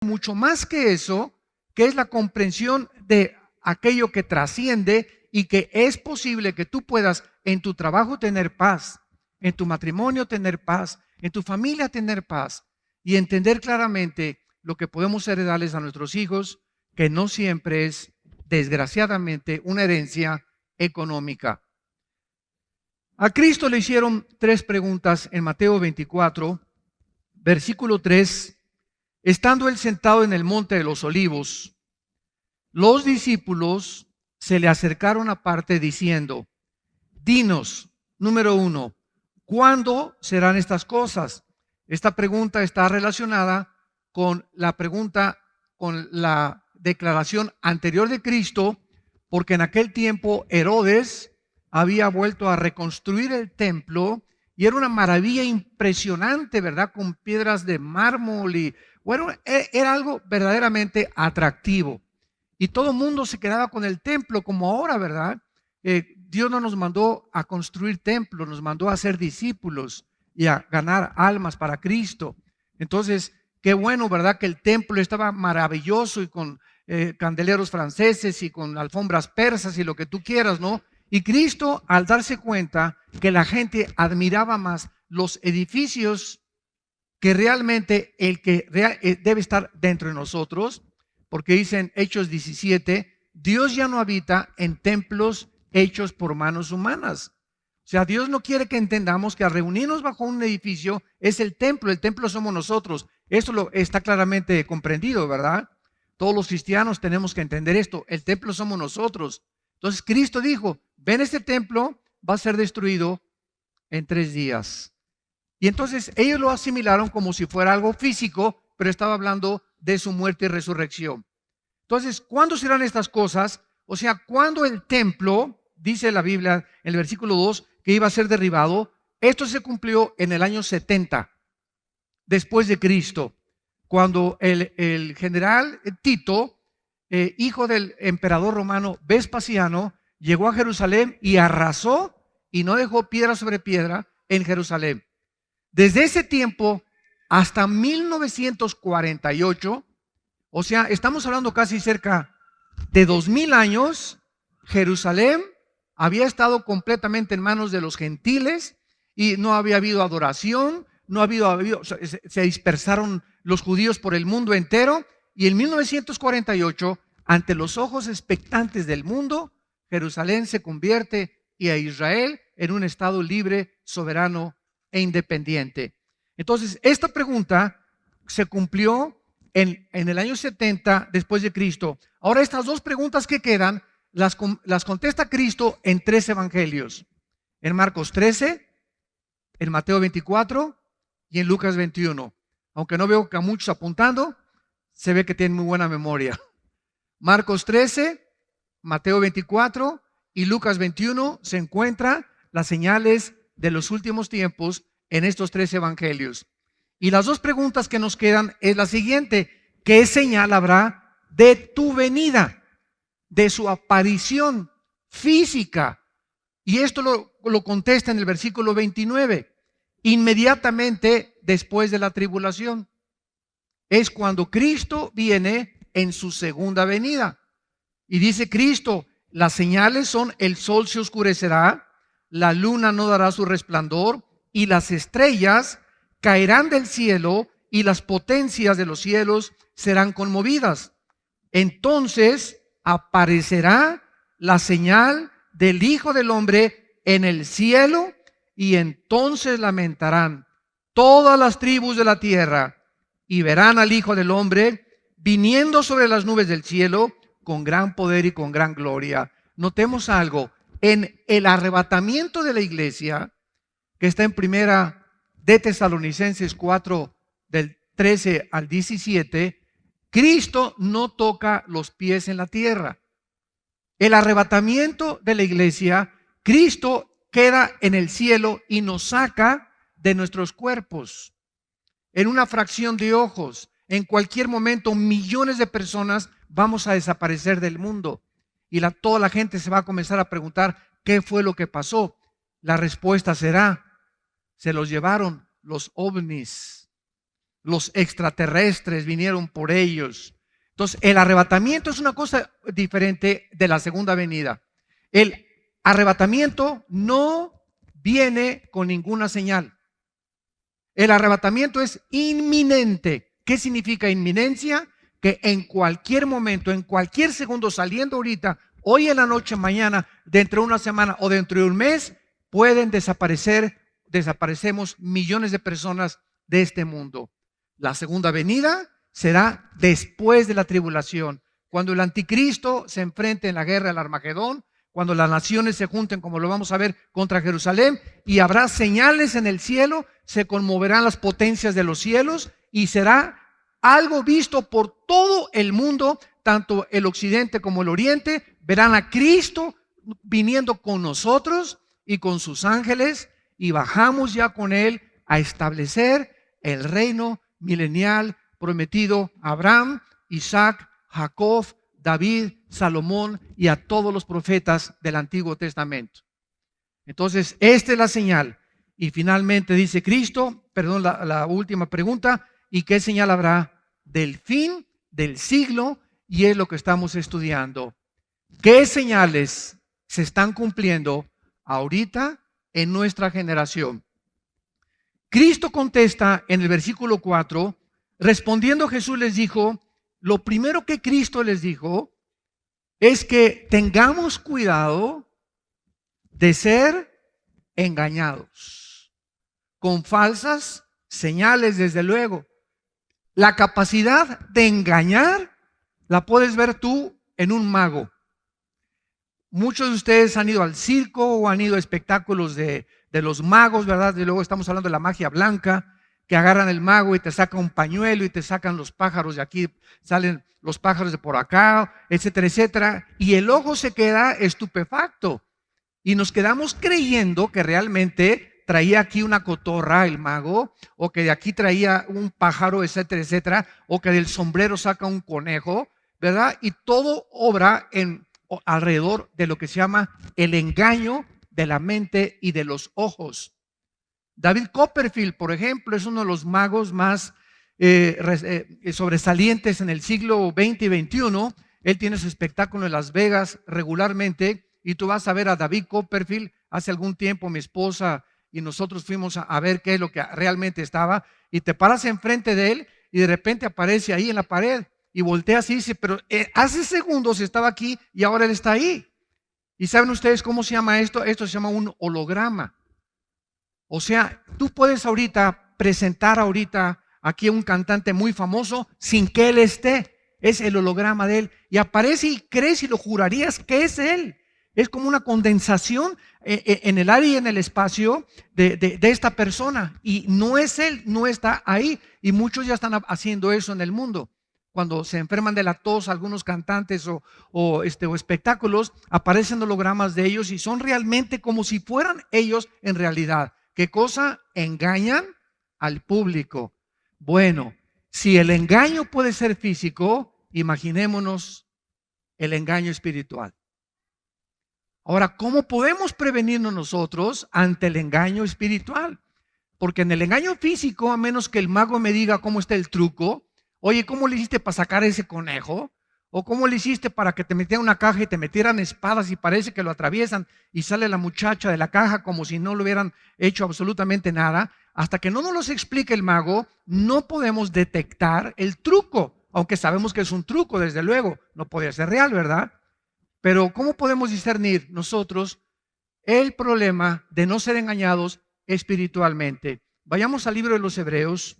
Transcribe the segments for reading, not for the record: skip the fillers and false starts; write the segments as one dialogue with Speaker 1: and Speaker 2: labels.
Speaker 1: mucho más que eso, que es la comprensión de aquello que trasciende y que es posible que tú puedas en tu trabajo tener paz, en tu matrimonio tener paz, en tu familia tener paz y entender claramente lo que podemos heredarles a nuestros hijos, que no siempre es, desgraciadamente, una herencia económica. A Cristo le hicieron 3 preguntas en Mateo 24, versículo 3. Estando él sentado en el monte de los olivos, los discípulos se le acercaron aparte diciendo: dinos, número 1, ¿cuándo serán estas cosas? Esta pregunta está relacionada con la pregunta, con la declaración anterior de Cristo, porque en aquel tiempo Herodes había vuelto a reconstruir el templo y era una maravilla impresionante, ¿verdad? Con piedras de mármol y bueno, era algo verdaderamente atractivo. Y todo el mundo se quedaba con el templo como ahora, ¿verdad? Dios no nos mandó a construir templos, nos mandó a ser discípulos y a ganar almas para Cristo. Entonces, qué bueno, ¿verdad? Que el templo estaba maravilloso y con candeleros franceses y con alfombras persas y lo que tú quieras, ¿no? Y Cristo, al darse cuenta que la gente admiraba más los edificios que realmente el que debe estar dentro de nosotros, porque dicen Hechos 17, Dios ya no habita en templos hechos por manos humanas. O sea, Dios no quiere que entendamos que al reunirnos bajo un edificio es el templo somos nosotros. Esto está claramente comprendido, ¿verdad? Todos los cristianos tenemos que entender esto, el templo somos nosotros. Entonces Cristo dijo, ven, este templo va a ser destruido en 3 días. Y entonces ellos lo asimilaron como si fuera algo físico, pero estaba hablando de su muerte y resurrección. Entonces, ¿cuándo serán estas cosas? O sea, cuando el templo, dice la Biblia en el versículo 2, que iba a ser derribado, esto se cumplió en el año 70, después de Cristo, cuando el general Tito, hijo del emperador romano Vespasiano, llegó a Jerusalén y arrasó y no dejó piedra sobre piedra en Jerusalén. Desde ese tiempo hasta 1948, o sea, estamos hablando casi cerca de 2000 años, Jerusalén había estado completamente en manos de los gentiles y no había habido adoración, no había habido, se dispersaron los judíos por el mundo entero y en 1948, ante los ojos expectantes del mundo, Jerusalén se convierte y a Israel en un estado libre, soberano e independiente. Entonces, esta pregunta se cumplió en el año 70 después de Cristo. Ahora, estas 2 preguntas que quedan las contesta Cristo en 3 evangelios: en Marcos 13, en Mateo 24 y en Lucas 21. Aunque no veo que a muchos apuntando, se ve que tienen muy buena memoria. Marcos 13, Mateo 24 y Lucas 21 se encuentran las señales de los últimos tiempos en estos 3 evangelios. Y las 2 preguntas que nos quedan es la siguiente: ¿qué señal habrá de tu venida, de su aparición física? Y esto lo contesta en el versículo 29, inmediatamente después de la tribulación. Es cuando Cristo viene en su segunda venida. Y dice Cristo, las señales son: el sol se oscurecerá, la luna no dará su resplandor y las estrellas caerán del cielo y las potencias de los cielos serán conmovidas. Entonces aparecerá la señal del Hijo del Hombre en el cielo y entonces lamentarán todas las tribus de la tierra y verán al Hijo del Hombre viniendo sobre las nubes del cielo con gran poder y con gran gloria. Notemos algo, en el arrebatamiento de la iglesia, que está en primera de Tesalonicenses 4, del 13 al 17, Cristo no toca los pies en la tierra. El arrebatamiento de la iglesia, Cristo queda en el cielo y nos saca de nuestros cuerpos. En una fracción de ojos, en cualquier momento, millones de personas vamos a desaparecer del mundo. Y toda la gente se va a comenzar a preguntar, ¿qué fue lo que pasó? La respuesta será, se los llevaron los ovnis. Los extraterrestres vinieron por ellos. Entonces, el arrebatamiento es una cosa diferente de la segunda venida. El arrebatamiento no viene con ninguna señal. El arrebatamiento es inminente. ¿Qué significa inminencia? Que en cualquier momento, en cualquier segundo, saliendo ahorita, hoy en la noche, mañana, dentro de una semana o dentro de un mes, pueden desaparecemos millones de personas de este mundo. La segunda venida será después de la tribulación, cuando el anticristo se enfrente en la guerra del Armagedón, cuando las naciones se junten, como lo vamos a ver, contra Jerusalén, y habrá señales en el cielo, se conmoverán las potencias de los cielos, y será algo visto por todo el mundo, tanto el occidente como el oriente, verán a Cristo viniendo con nosotros y con sus ángeles, y bajamos ya con Él a establecer el reino milenial prometido a Abraham, Isaac, Jacob, David, Salomón y a todos los profetas del Antiguo Testamento. Entonces, esta es la señal. Y finalmente dice Cristo, perdón, la última pregunta, ¿y qué señal habrá del fin del siglo? Y es lo que estamos estudiando. ¿Qué señales se están cumpliendo ahorita en nuestra generación? Cristo contesta en el versículo 4, respondiendo Jesús les dijo, lo primero que Cristo les dijo es que tengamos cuidado de ser engañados con falsas señales, desde luego. La capacidad de engañar la puedes ver tú en un mago. Muchos de ustedes han ido al circo o han ido a espectáculos de los magos, ¿verdad? Y luego estamos hablando de la magia blanca, que agarran el mago y te saca un pañuelo y te sacan los pájaros de aquí, salen los pájaros de por acá, etcétera, etcétera. Y el ojo se queda estupefacto. Y nos quedamos creyendo que realmente traía aquí una cotorra el mago, o que de aquí traía un pájaro, etcétera, etcétera, o que del sombrero saca un conejo, ¿verdad? Y todo obra alrededor de lo que se llama el engaño de la mente y de los ojos. David Copperfield, por ejemplo, es uno de los magos más sobresalientes en el siglo XX y XXI. Él tiene su espectáculo en Las Vegas regularmente, y tú vas a ver a David Copperfield. Hace algún tiempo mi esposa y nosotros fuimos a ver qué es lo que realmente estaba, y te paras enfrente de él y de repente aparece ahí en la pared y volteas y dice, pero hace segundos estaba aquí y ahora él está ahí. ¿Y saben ustedes cómo se llama esto? Esto se llama un holograma. O sea, tú puedes ahorita presentar aquí a un cantante muy famoso sin que él esté. Es el holograma de él. Y aparece y crees y lo jurarías que es él. Es como una condensación en el área y en el espacio de esta persona. Y no es él, no está ahí. Y muchos ya están haciendo eso en el mundo. Cuando se enferman de la tos, algunos cantantes o espectáculos, aparecen hologramas de ellos y son realmente como si fueran ellos en realidad. ¿Qué cosa? Engañan al público. Bueno, si el engaño puede ser físico, imaginémonos el engaño espiritual. Ahora, ¿cómo podemos prevenirnos nosotros ante el engaño espiritual? Porque en el engaño físico, a menos que el mago me diga cómo está el truco, oye, ¿cómo le hiciste para sacar ese conejo? ¿O cómo le hiciste para que te metieran una caja y te metieran espadas y parece que lo atraviesan y sale la muchacha de la caja como si no le hubieran hecho absolutamente nada? Hasta que no nos los explique el mago, no podemos detectar el truco, aunque sabemos que es un truco, desde luego, no podría ser real, ¿verdad? Pero ¿cómo podemos discernir nosotros el problema de no ser engañados espiritualmente? Vayamos al libro de los Hebreos.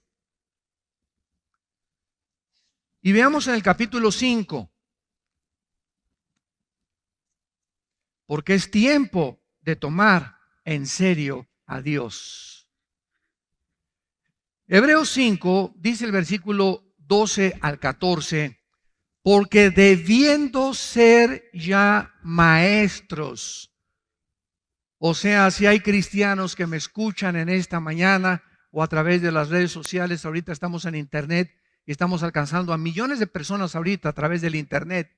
Speaker 1: Y veamos en el capítulo 5, porque es tiempo de tomar en serio a Dios. Hebreos 5 dice el versículo 12 al 14, porque debiendo ser ya maestros, o sea, si hay cristianos que me escuchan en esta mañana o a través de las redes sociales, ahorita estamos en internet, y estamos alcanzando a millones de personas ahorita a través del internet.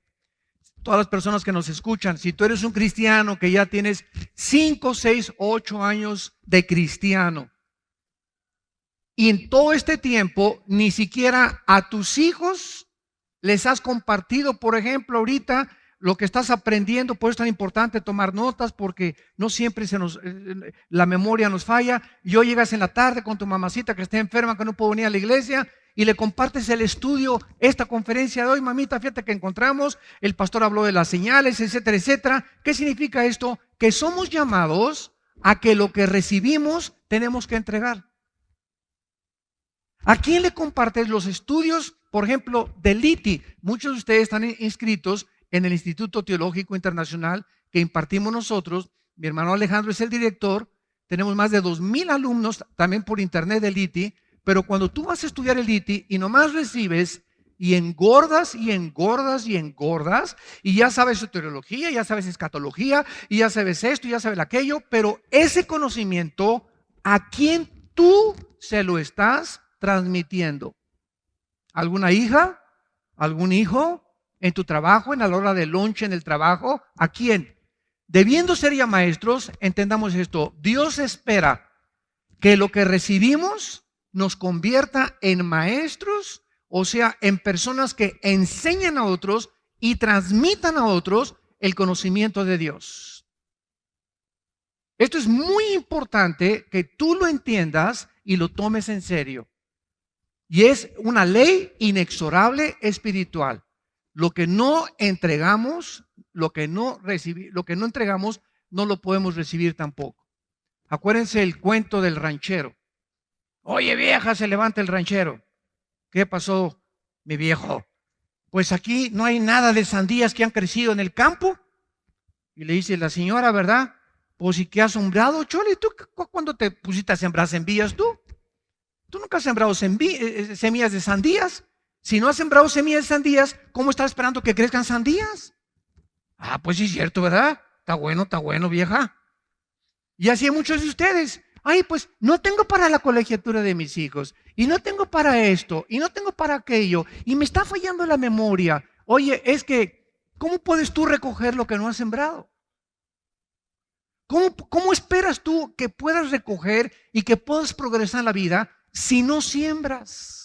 Speaker 1: Todas las personas que nos escuchan, si tú eres un cristiano que ya tienes 5, 6, 8 años de cristiano, Y en todo este tiempo, ni siquiera a tus hijos les has compartido, por ejemplo, ahorita lo que estás aprendiendo. Por eso es tan importante tomar notas, porque no siempre la memoria nos falla. Y hoy llegas en la tarde con tu mamacita que está enferma, que no puede venir a la iglesia, y le compartes el estudio, esta conferencia de hoy. Mamita, fíjate que encontramos, el pastor habló de las señales, etcétera, etcétera. ¿Qué significa esto? Que somos llamados a que lo que recibimos tenemos que entregar. ¿A quién le compartes los estudios, por ejemplo, del ITI? Muchos de ustedes están inscritos en el Instituto Teológico Internacional que impartimos nosotros. Mi hermano Alejandro es el director. Tenemos más de 2,000 alumnos también por internet del ITI. Pero cuando tú vas a estudiar el ITI y nomás recibes y engordas y engordas y engordas, y ya sabes soteriología, ya sabes escatología, y ya sabes esto, y ya sabes aquello, pero ese conocimiento, ¿a quién tú se lo estás transmitiendo? ¿Alguna hija? ¿Algún hijo? ¿En tu trabajo? ¿En la hora de lunch en el trabajo? ¿A quién? Debiendo ser ya maestros, entendamos esto. Dios espera que lo que recibimos nos convierta en maestros, o sea, en personas que enseñan a otros y transmitan a otros el conocimiento de Dios. Esto es muy importante que tú lo entiendas y lo tomes en serio. Y es una ley inexorable espiritual. Lo que no entregamos, lo que no entregamos, no lo podemos recibir tampoco. Acuérdense el cuento del ranchero. Oye, vieja, se levanta el ranchero. ¿Qué pasó, mi viejo? Pues aquí no hay nada de sandías que han crecido en el campo. Y le dice la señora, ¿verdad? Pues, ¿y qué has sembrado, Chole? ¿Tú cuándo te pusiste a sembrar semillas tú? Tú nunca has sembrado semillas de sandías. Si no has sembrado semillas de sandías, ¿cómo estás esperando que crezcan sandías? Ah, pues sí es cierto, ¿verdad? Está bueno, vieja. Y así hay muchos de ustedes. Ay, pues no tengo para la colegiatura de mis hijos, y no tengo para esto, y no tengo para aquello, y me está fallando la memoria. Oye, es que, ¿cómo puedes tú recoger lo que no has sembrado? ¿Cómo esperas tú que puedas recoger y que puedas progresar en la vida si no siembras?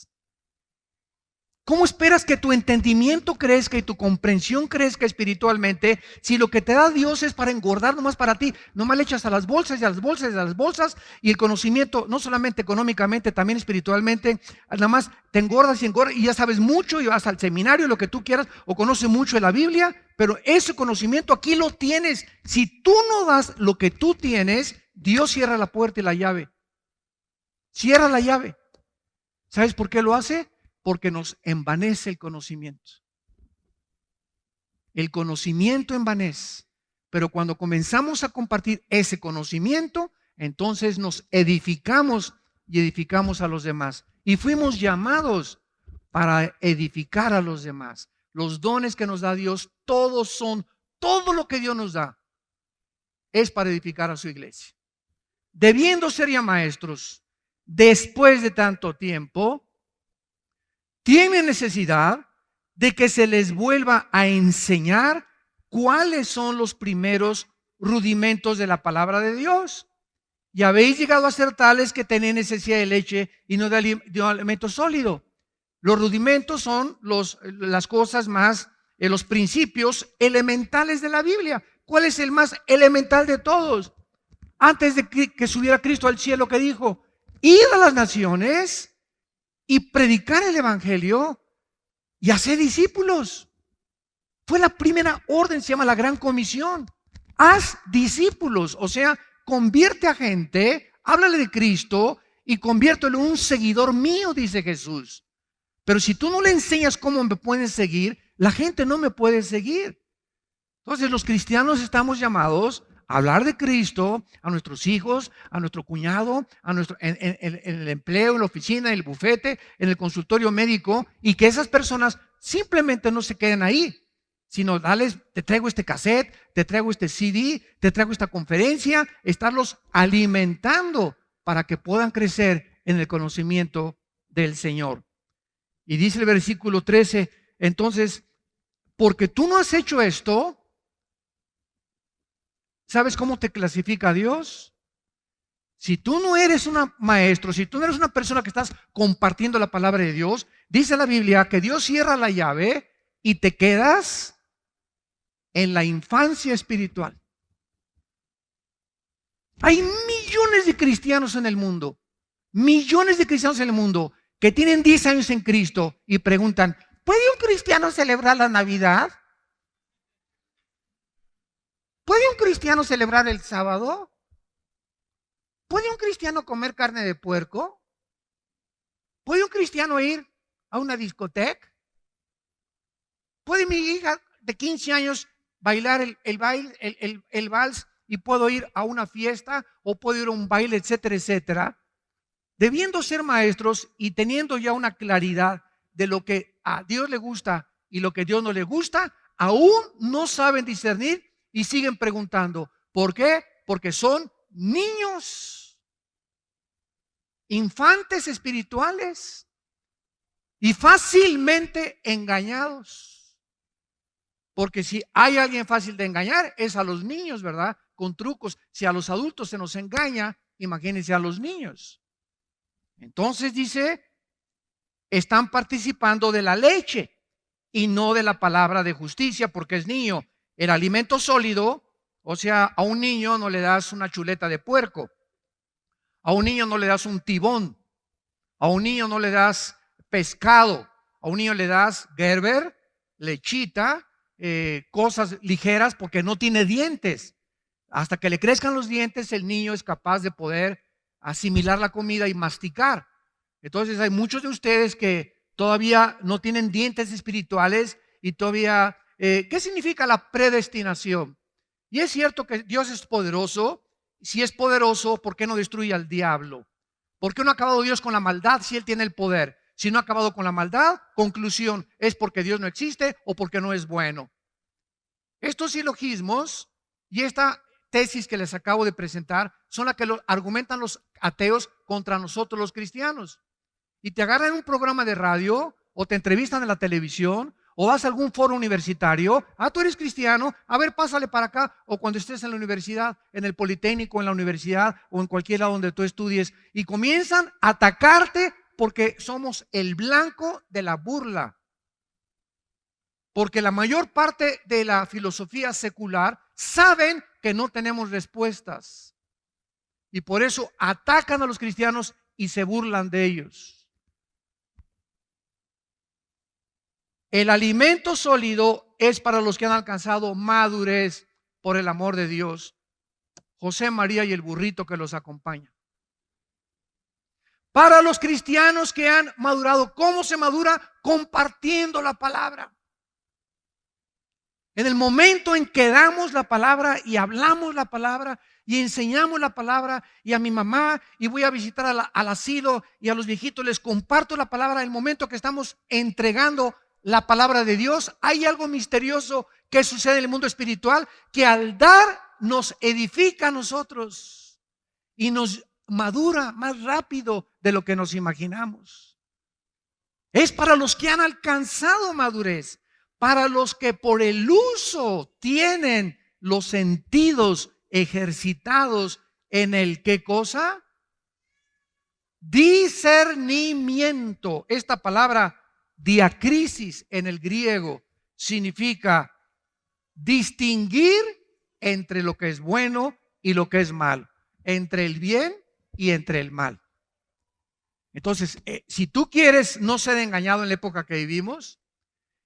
Speaker 1: ¿Cómo esperas que tu entendimiento crezca y tu comprensión crezca espiritualmente si lo que te da Dios es para engordar nomás para ti? Nomás le echas a las bolsas y a las bolsas y a las bolsas, y el conocimiento, no solamente económicamente, también espiritualmente, nada más te engordas y ya sabes mucho y vas al seminario, lo que tú quieras, o conoces mucho de la Biblia, pero ese conocimiento aquí lo tienes. Si tú no das lo que tú tienes, Dios cierra la puerta y la llave. Cierra la llave. ¿Sabes por qué lo hace? Porque nos envanece el conocimiento. El conocimiento envanece. Pero cuando comenzamos a compartir ese conocimiento, entonces nos edificamos y edificamos a los demás. Y fuimos llamados para edificar a los demás. Los dones que nos da Dios, todo lo que Dios nos da, es para edificar a su iglesia. Debiendo ser ya maestros, después de tanto tiempo, tienen necesidad de que se les vuelva a enseñar cuáles son los primeros rudimentos de la palabra de Dios. Y habéis llegado a ser tales que tenéis necesidad de leche y no de alimento sólido. Los rudimentos son las cosas más, los principios elementales de la Biblia. ¿Cuál es el más elemental de todos? Antes de que subiera Cristo al cielo, que dijo: id a las naciones y predicar el evangelio y hacer discípulos. Fue la primera orden, se llama la Gran Comisión. Haz discípulos, o sea, convierte a gente, háblale de Cristo y conviértelo en un seguidor mío, dice Jesús. Pero si tú no le enseñas cómo me pueden seguir, la gente no me puede seguir. Entonces los cristianos estamos llamados a hablar de Cristo a nuestros hijos, a nuestro cuñado, en el empleo, en la oficina, en el bufete, en el consultorio médico, y que esas personas simplemente no se queden ahí, sino darles: te traigo este cassette, te traigo este CD, te traigo esta conferencia, estarlos alimentando para que puedan crecer en el conocimiento del Señor. Y dice el versículo 13, entonces, porque tú no has hecho esto, ¿sabes cómo te clasifica Dios? Si tú no eres un maestro, si tú no eres una persona que estás compartiendo la palabra de Dios, dice la Biblia que Dios cierra la llave y te quedas en la infancia espiritual. Hay millones de cristianos en el mundo, millones de cristianos en el mundo que tienen 10 años en Cristo y preguntan, ¿puede un cristiano celebrar la Navidad? ¿Puede un cristiano celebrar el sábado? ¿Puede un cristiano comer carne de puerco? ¿Puede un cristiano ir a una discoteca? ¿Puede mi hija de 15 años bailar el vals y puedo ir a una fiesta o puedo ir a un baile, etcétera, etcétera? Debiendo ser maestros y teniendo ya una claridad de lo que a Dios le gusta y lo que a Dios no le gusta, aún no saben discernir y siguen preguntando. ¿Por qué? Porque son niños, infantes espirituales y fácilmente engañados. Porque si hay alguien fácil de engañar es a los niños, ¿verdad? Con trucos. Si a los adultos se nos engaña, imagínense a los niños. Entonces dice, están participando de la leche y no de la palabra de justicia porque es niño. El alimento sólido, o sea, a un niño no le das una chuleta de puerco, a un niño no le das un tibón, a un niño no le das pescado, a un niño le das Gerber, lechita, cosas ligeras porque no tiene dientes. Hasta que le crezcan los dientes, el niño es capaz de poder asimilar la comida y masticar. Entonces hay muchos de ustedes que todavía no tienen dientes espirituales y todavía, ¿qué significa la predestinación? Y es cierto que Dios es poderoso. Si es poderoso, ¿por qué no destruye al diablo? ¿Por qué no ha acabado Dios con la maldad si Él tiene el poder? Si no ha acabado con la maldad, conclusión, es porque Dios no existe o porque no es bueno. Estos silogismos y esta tesis que les acabo de presentar son las que argumentan los ateos contra nosotros los cristianos. Y te agarran en un programa de radio o te entrevistan en la televisión o vas a algún foro universitario. Tú eres cristiano, a ver, pásale para acá. O cuando estés en la universidad, en el Politécnico, en la universidad o en cualquier lado donde tú estudies y comienzan a atacarte porque somos el blanco de la burla. Porque la mayor parte de la filosofía secular saben que no tenemos respuestas. Y por eso atacan a los cristianos y se burlan de ellos. El alimento sólido es para los que han alcanzado madurez por el amor de Dios. José, María y el burrito que los acompaña. Para los cristianos que han madurado, ¿cómo se madura? Compartiendo la palabra. En el momento en que damos la palabra y hablamos la palabra y enseñamos la palabra, y a mi mamá y voy a visitar al asilo y a los viejitos les comparto la palabra, en el momento que estamos entregando la palabra de Dios, hay algo misterioso que sucede en el mundo espiritual que al dar nos edifica a nosotros y nos madura más rápido de lo que nos imaginamos. Es para los que han alcanzado madurez, para los que por el uso tienen los sentidos ejercitados en el ¿qué cosa? Discernimiento. Esta palabra diacrisis en el griego significa distinguir entre lo que es bueno y lo que es malo, entre el bien y entre el mal. Entonces, si tú quieres no ser engañado en la época que vivimos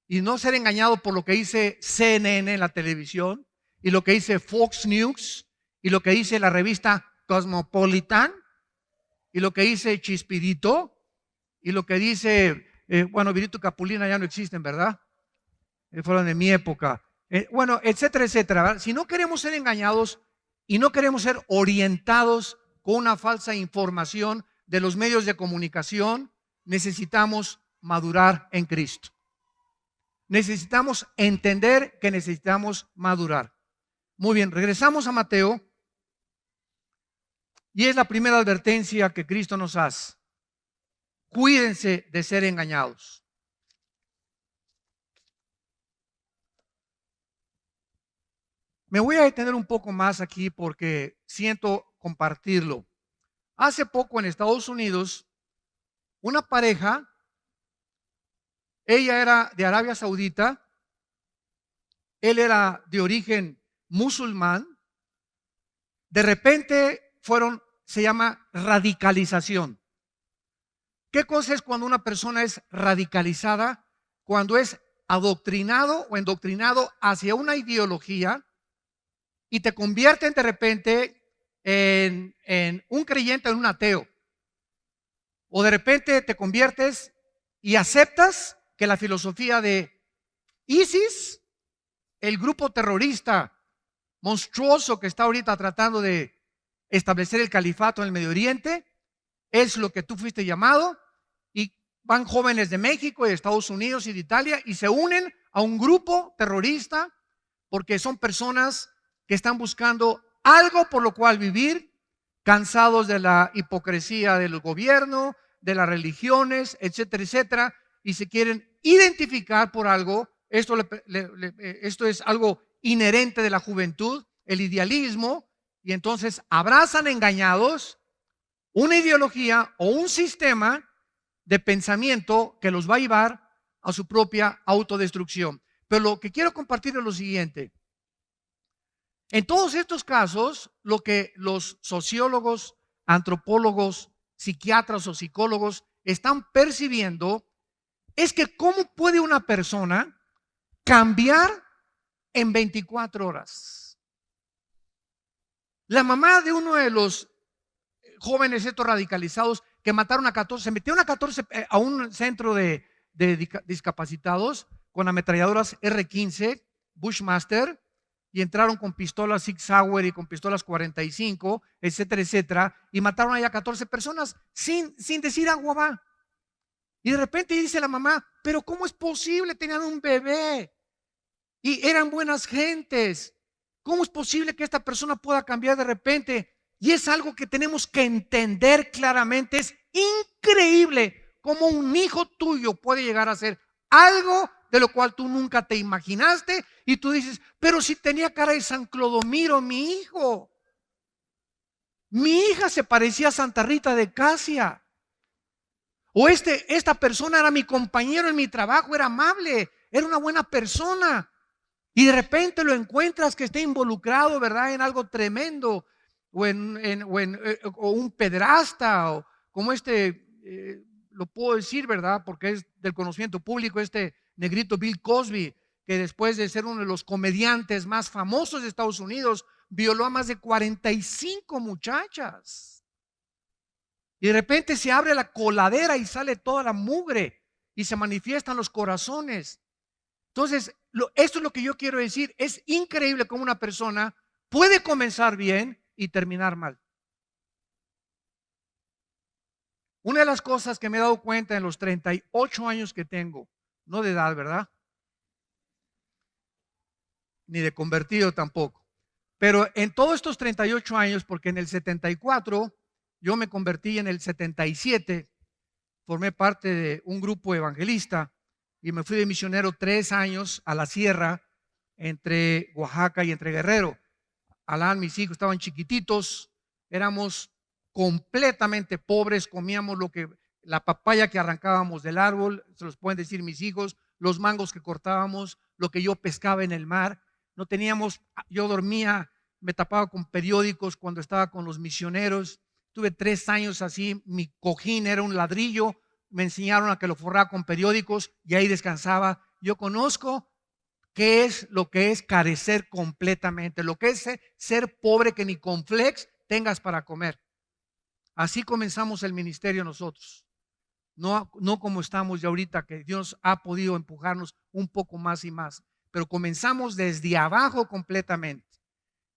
Speaker 1: y no ser engañado por lo que dice CNN en la televisión y lo que dice Fox News y lo que dice la revista Cosmopolitan y lo que dice Chispirito y lo que dice, bueno, Virito y Capulina ya no existen, ¿verdad? Fueron de mi época. Bueno, etcétera, etcétera, ¿verdad? Si no queremos ser engañados y no queremos ser orientados con una falsa información de los medios de comunicación, necesitamos madurar en Cristo. Necesitamos entender que necesitamos madurar. Muy bien, regresamos a Mateo y es la primera advertencia que Cristo nos hace. Cuídense de ser engañados. Me voy a detener un poco más aquí porque siento compartirlo. Hace poco en Estados Unidos, una pareja, ella era de Arabia Saudita, él era de origen musulmán, de repente se llama radicalización. ¿Qué cosa es cuando una persona es radicalizada? Cuando es adoctrinado o endoctrinado hacia una ideología y te convierten de repente en un creyente o en un ateo. O de repente te conviertes y aceptas que la filosofía de ISIS, el grupo terrorista monstruoso que está ahorita tratando de establecer el califato en el Medio Oriente, es lo que tú fuiste llamado, y van jóvenes de México y de Estados Unidos y de Italia y se unen a un grupo terrorista porque son personas que están buscando algo por lo cual vivir, cansados de la hipocresía del gobierno, de las religiones, etcétera, etcétera, y se quieren identificar por algo. Esto es algo inherente de la juventud, el idealismo, y entonces abrazan engañados una ideología o un sistema de pensamiento que los va a llevar a su propia autodestrucción. Pero lo que quiero compartir es lo siguiente. En todos estos casos, lo que los sociólogos, antropólogos, psiquiatras o psicólogos están percibiendo es que cómo puede una persona cambiar en 24 horas. La mamá de uno de los jóvenes estos radicalizados que mataron a 14, se metieron a 14 a un centro de discapacitados con ametralladoras R15 Bushmaster y entraron con pistolas Sig Sauer y con pistolas 45, etcétera, etcétera, y mataron allá a 14 personas sin decir agua va. Y de repente dice la mamá, pero ¿cómo es posible? Tenían un bebé y eran buenas gentes. ¿Cómo es posible que esta persona pueda cambiar de repente? Y es algo que tenemos que entender claramente. Es increíble cómo un hijo tuyo puede llegar a ser algo de lo cual tú nunca te imaginaste. Y tú dices, pero si tenía cara de San Clodomiro, mi hijo. Mi hija se parecía a Santa Rita de Casia. O esta persona era mi compañero en mi trabajo, era amable, era una buena persona. Y de repente lo encuentras que está involucrado, ¿verdad?, en algo tremendo. O un pedrasta, o como lo puedo decir, ¿verdad?, porque es del conocimiento público, este negrito Bill Cosby, que después de ser uno de los comediantes más famosos de Estados Unidos, violó a más de 45 muchachas. Y de repente se abre la coladera y sale toda la mugre y se manifiestan los corazones. Entonces, esto es lo que yo quiero decir. Es increíble cómo una persona puede comenzar bien y terminar mal. Una de las cosas que me he dado cuenta en los 38 años que tengo, no de edad, ¿verdad?, ni de convertido tampoco, pero en todos estos 38 años, porque en el 74 yo me convertí, en el 77 formé parte de un grupo evangelista y me fui de misionero 3 años a la sierra entre Oaxaca y entre Guerrero. Alán, mis hijos estaban chiquititos, éramos completamente pobres, comíamos la papaya que arrancábamos del árbol, se los pueden decir mis hijos, los mangos que cortábamos, lo que yo pescaba en el mar. No teníamos, yo dormía, me tapaba con periódicos cuando estaba con los misioneros. Tuve 3 años así, mi cojín era un ladrillo, me enseñaron a que lo forraba con periódicos y ahí descansaba. Yo conozco qué es lo que es carecer completamente, lo que es ser pobre, que ni con flex tengas para comer. Así comenzamos el ministerio nosotros, no como estamos ya ahorita, que Dios ha podido empujarnos un poco más y más, pero comenzamos desde abajo completamente.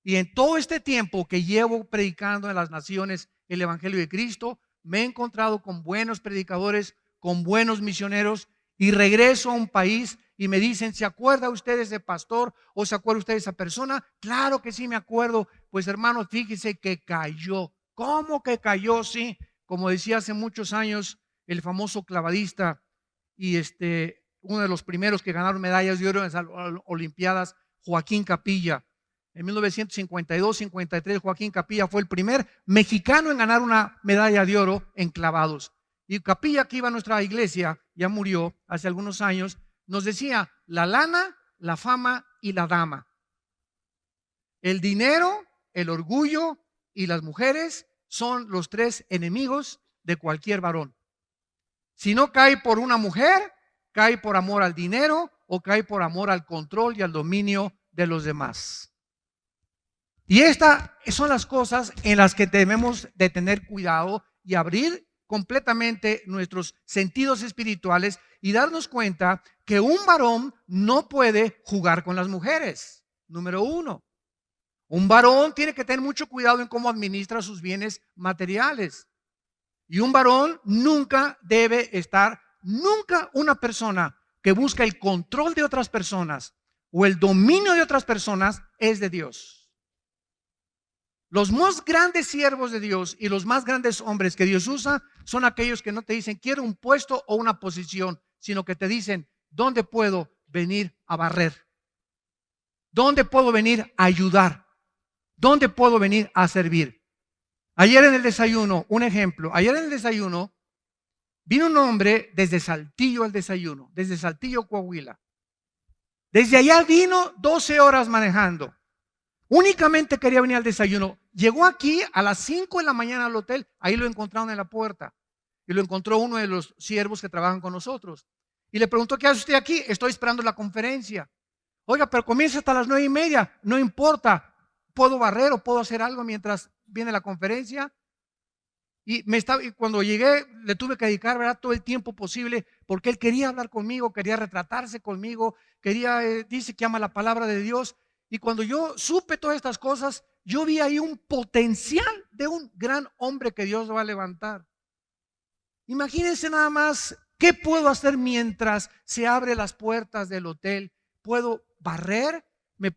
Speaker 1: Y en todo este tiempo que llevo predicando en las naciones el Evangelio de Cristo, me he encontrado con buenos predicadores, con buenos misioneros, y regreso a un país y me dicen, ¿se acuerda usted de ese pastor o se acuerda usted de esa persona? Claro que sí me acuerdo. Pues hermano, fíjese que cayó. ¿Cómo que cayó? Sí, como decía hace muchos años el famoso clavadista y uno de los primeros que ganaron medallas de oro en las Olimpiadas, Joaquín Capilla. En 1952-53, Joaquín Capilla fue el primer mexicano en ganar una medalla de oro en clavados. Y Capilla, que iba a nuestra iglesia, ya murió hace algunos años, nos decía: la lana, la fama y la dama. El dinero, el orgullo y las mujeres son los tres enemigos de cualquier varón. Si no cae por una mujer, cae por amor al dinero o cae por amor al control y al dominio de los demás. Y estas son las cosas en las que debemos de tener cuidado y abrir completamente nuestros sentidos espirituales y darnos cuenta que un varón no puede jugar con las mujeres. Número uno, un varón tiene que tener mucho cuidado en cómo administra sus bienes materiales. Y un varón nunca debe estar, nunca una persona que busca el control de otras personas o el dominio de otras personas es de Dios. Los más grandes siervos de Dios y los más grandes hombres que Dios usa son aquellos que no te dicen quiero un puesto o una posición, sino que te dicen ¿dónde puedo venir a barrer? ¿Dónde puedo venir a ayudar? ¿Dónde puedo venir a servir? Ayer en el desayuno, un ejemplo, ayer en el desayuno vino un hombre desde Saltillo al desayuno, desde Saltillo, Coahuila. Desde allá vino 12 horas manejando. Únicamente quería venir al desayuno. Llegó aquí a las 5 de la mañana al hotel. Ahí lo encontraron en la puerta. Y lo encontró uno de los siervos que trabajan con nosotros. Y le preguntó: ¿qué hace usted aquí? Estoy esperando la conferencia. Oiga, pero comienza hasta las 9:30. No importa. ¿Puedo barrer o puedo hacer algo mientras viene la conferencia? Y cuando llegué le tuve que dedicar, ¿verdad?, todo el tiempo posible, porque él quería hablar conmigo, quería retratarse conmigo, dice que ama la palabra de Dios. Y cuando yo supe todas estas cosas, yo vi ahí un potencial de un gran hombre que Dios va a levantar. Imagínense nada más, ¿qué puedo hacer mientras se abren las puertas del hotel? ¿Puedo barrer? Me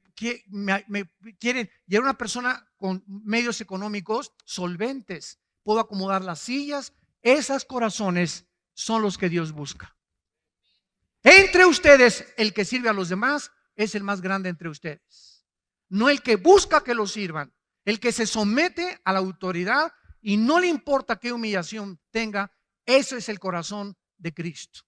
Speaker 1: quieren llevar una persona con medios económicos solventes. Puedo acomodar las sillas. Esos corazones son los que Dios busca. Entre ustedes, el que sirve a los demás es el más grande entre ustedes. No el que busca que lo sirvan, el que se somete a la autoridad y no le importa qué humillación tenga. Ese es el corazón de Cristo,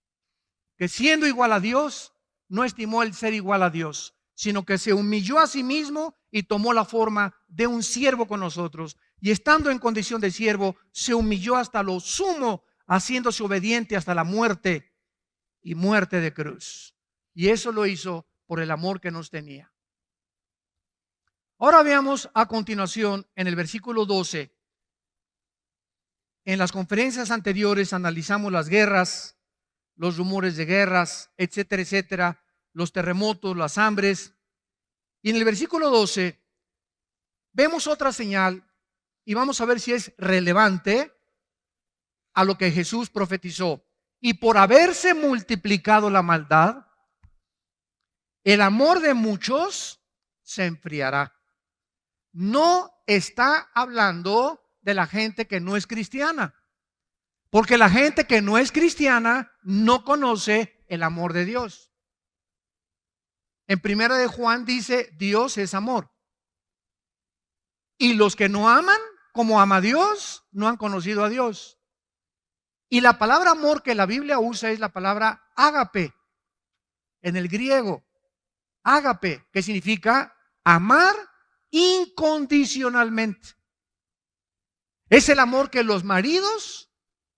Speaker 1: que siendo igual a Dios, no estimó el ser igual a Dios, sino que se humilló a sí mismo y tomó la forma de un siervo con nosotros. Y estando en condición de siervo, se humilló hasta lo sumo, haciéndose obediente hasta la muerte y muerte de cruz. Y eso lo hizo por el amor que nos tenía. Ahora veamos a continuación en el versículo 12. En las conferencias anteriores analizamos las guerras, los rumores de guerras, etcétera, etcétera, los terremotos, las hambres. Y en el versículo 12 vemos otra señal y vamos a ver si es relevante a lo que Jesús profetizó. Y por haberse multiplicado la maldad, el amor de muchos se enfriará. No está hablando de la gente que no es cristiana, porque la gente que no es cristiana no conoce el amor de Dios. En primera de Juan dice: Dios es amor. Y los que no aman como ama Dios, no han conocido a Dios. Y la palabra amor que la Biblia usa es la palabra ágape, en el griego. Ágape, que significa amar incondicionalmente. Es el amor que los maridos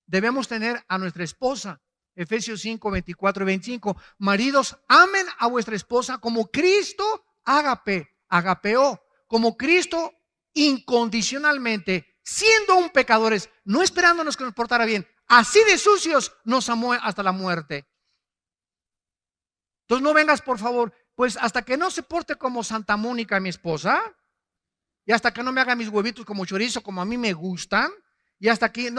Speaker 1: debemos tener a nuestra esposa. Efesios 5, 24 y 25. Maridos, amen a vuestra esposa como Cristo agapeó, como Cristo incondicionalmente, siendo aún pecadores, no esperándonos que nos portara bien, así de sucios nos amó hasta la muerte. Entonces no vengas, por favor, pues hasta que no se porte como Santa Mónica, mi esposa, y hasta que no me haga mis huevitos como chorizo, como a mí me gustan, y hasta que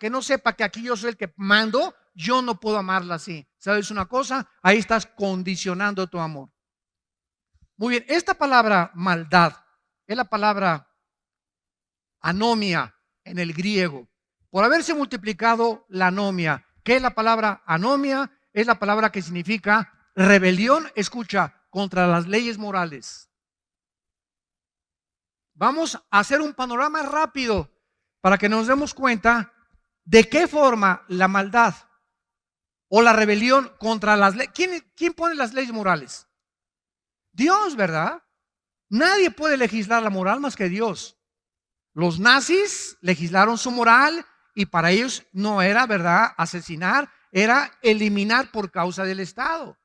Speaker 1: no sepa que aquí yo soy el que mando, yo no puedo amarla así. ¿Sabes una cosa? Ahí estás condicionando tu amor. Muy bien, esta palabra maldad es la palabra anomia en el griego. Por haberse multiplicado la anomia. ¿Qué es la palabra anomia? Es la palabra que significa rebelión, escucha, contra las leyes morales. vamos a hacer un panorama rápido para que nos demos cuenta de qué forma la maldad o la rebelión contra las leyes. ¿Quién pone las leyes morales? Dios, ¿verdad? Nadie puede legislar la moral más que Dios. Los nazis legislaron su moral y para ellos no era, ¿verdad?, asesinar, era eliminar por causa del Estado.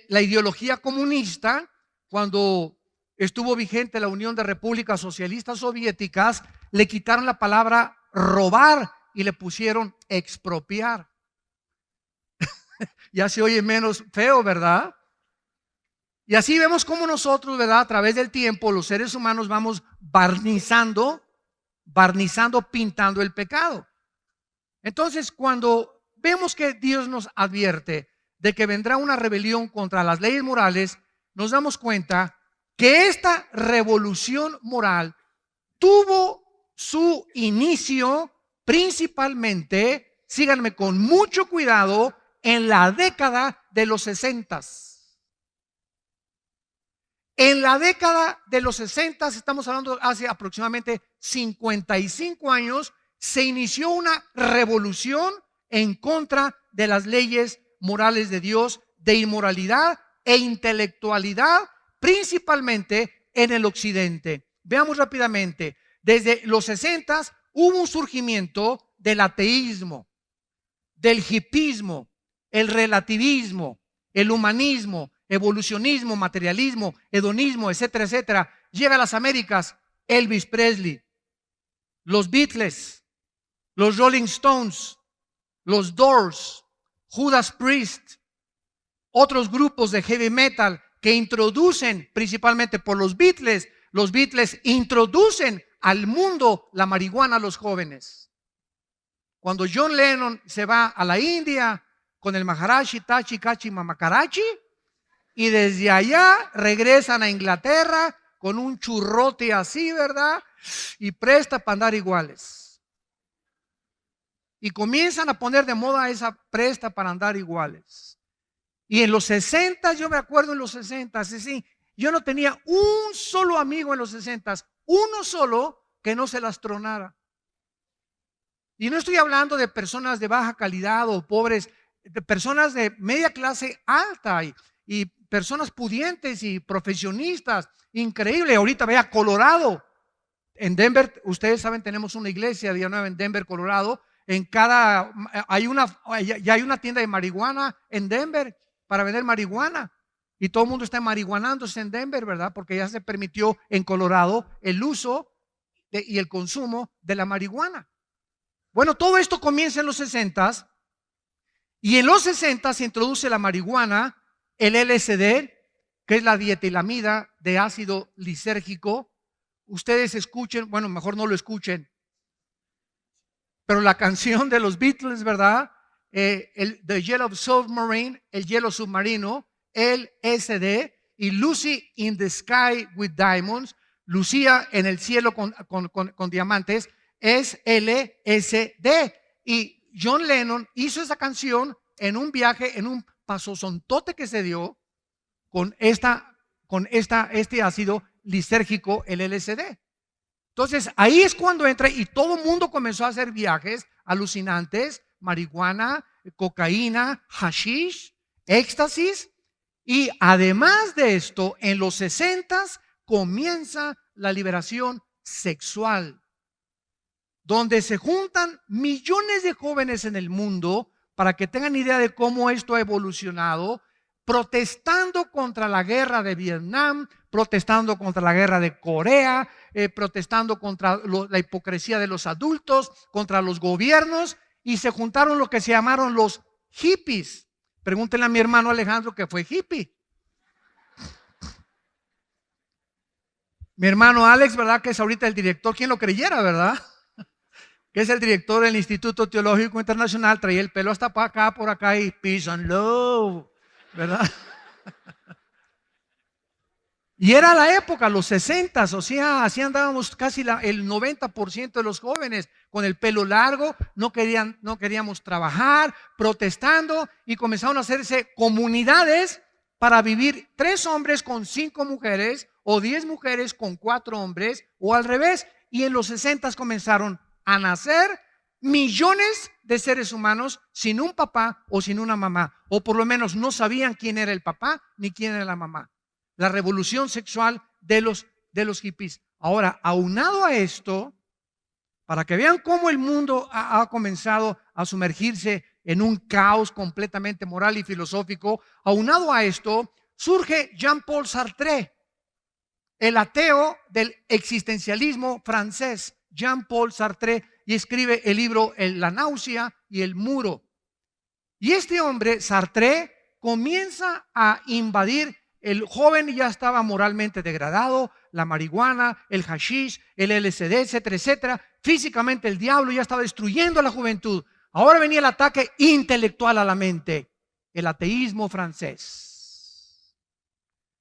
Speaker 1: La ideología comunista, cuando estuvo vigente la Unión de Repúblicas Socialistas Soviéticas, le quitaron la palabra robar y le pusieron expropiar. Ya se oye menos feo, ¿verdad? Y así vemos cómo nosotros, ¿verdad?, a través del tiempo, los seres humanos vamos barnizando, pintando el pecado. Entonces, cuando vemos que Dios nos advierte de que vendrá una rebelión contra las leyes morales, nos damos cuenta que esta revolución moral tuvo su inicio principalmente, síganme con mucho cuidado, en la década de los 60. En la década de los 60, estamos hablando hace aproximadamente 55 años, se inició una revolución en contra de las leyes morales de Dios, de inmoralidad e intelectualidad, principalmente en el occidente. Veamos rápidamente, desde los 60 hubo un surgimiento del ateísmo, del hipismo, el relativismo, el humanismo, evolucionismo, materialismo, hedonismo, etcétera, etcétera. Llega a las Américas Elvis Presley, los Beatles, los Rolling Stones, los Doors, Judas Priest, otros grupos de heavy metal que introducen, principalmente por los Beatles introducen al mundo la marihuana a los jóvenes. Cuando John Lennon se va a la India con el Maharaji, Tachi, Kachi, Mamakarachi, y desde allá regresan a Inglaterra con un churrote así, ¿verdad? Y presta para andar iguales. Y comienzan a poner de moda esa presta para andar iguales. Y en los 60, yo me acuerdo en los 60, sí, yo no tenía un solo amigo en los 60, uno solo que no se las tronara. Y no estoy hablando de personas de baja calidad o pobres, de personas de media clase alta y personas pudientes y profesionistas. Increíble. Ahorita vea Colorado. En Denver, ustedes saben, tenemos una iglesia Día Nueva en Denver, Colorado. Ya hay una tienda de marihuana en Denver para vender marihuana. Y todo el mundo está marihuanándose en Denver, ¿verdad? Porque ya se permitió en Colorado el uso y el consumo de la marihuana. Bueno, todo esto comienza en los 60 y en los 60 se introduce la marihuana, el LSD, que es la dietilamida de ácido lisérgico. Ustedes escuchen, bueno, mejor no lo escuchen, pero la canción de los Beatles, ¿verdad? The Yellow Submarine, el hielo submarino, LSD, y Lucy in the Sky with Diamonds, Lucía en el cielo con diamantes, es LSD. Y John Lennon hizo esa canción en un viaje, en un pasosontote que se dio con este ácido lisérgico, el LSD. Entonces ahí es cuando entra y todo el mundo comenzó a hacer viajes alucinantes, marihuana, cocaína, hashish, éxtasis. Y además de esto, en los 60 comienza la liberación sexual, donde se juntan millones de jóvenes en el mundo, para que tengan idea de cómo esto ha evolucionado, protestando contra la guerra de Vietnam, protestando contra la guerra de Corea, protestando contra la hipocresía de los adultos, contra los gobiernos, y se juntaron lo que se llamaron los hippies. Pregúntenle a mi hermano Alejandro que fue hippie. Mi hermano Alex, ¿verdad? Que es ahorita el director, ¿quién lo creyera, verdad? Que es el director del Instituto Teológico Internacional, traía el pelo hasta por acá y peace and love, ¿verdad? Y era la época, los 60, o sea, así andábamos casi el 90% de los jóvenes con el pelo largo, no queríamos trabajar, protestando, y comenzaron a hacerse comunidades para vivir 3 hombres con 5 mujeres o 10 mujeres con 4 hombres, o al revés. Y en los 60 comenzaron a nacer millones de seres humanos sin un papá o sin una mamá, o por lo menos no sabían quién era el papá ni quién era la mamá. La revolución sexual de los hippies. Ahora, aunado a esto, para que vean cómo el mundo ha comenzado a sumergirse en un caos completamente moral y filosófico, aunado a esto, surge Jean-Paul Sartre, el ateo del existencialismo francés, Jean-Paul Sartre, y escribe el libro La náusea y el muro. Y este hombre, Sartre, comienza a invadir. El joven ya estaba moralmente degradado, la marihuana, el hashish, el LSD, etcétera, etcétera. Físicamente el diablo ya estaba destruyendo a la juventud. Ahora venía el ataque intelectual a la mente, el ateísmo francés,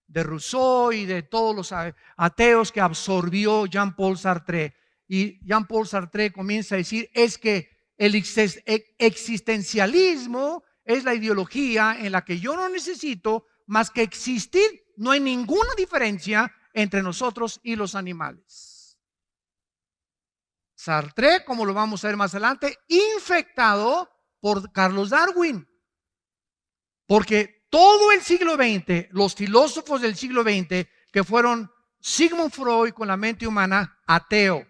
Speaker 1: de Rousseau y de todos los ateos que absorbió Jean-Paul Sartre. Y Jean-Paul Sartre comienza a decir, es que el existencialismo es la ideología en la que yo no necesito más que existir. No hay ninguna diferencia entre nosotros y los animales. Sartre, como lo vamos a ver más adelante, infectado por Carlos Darwin. Porque todo el siglo XX, los filósofos del siglo XX, que fueron Sigmund Freud con la mente humana, ateo.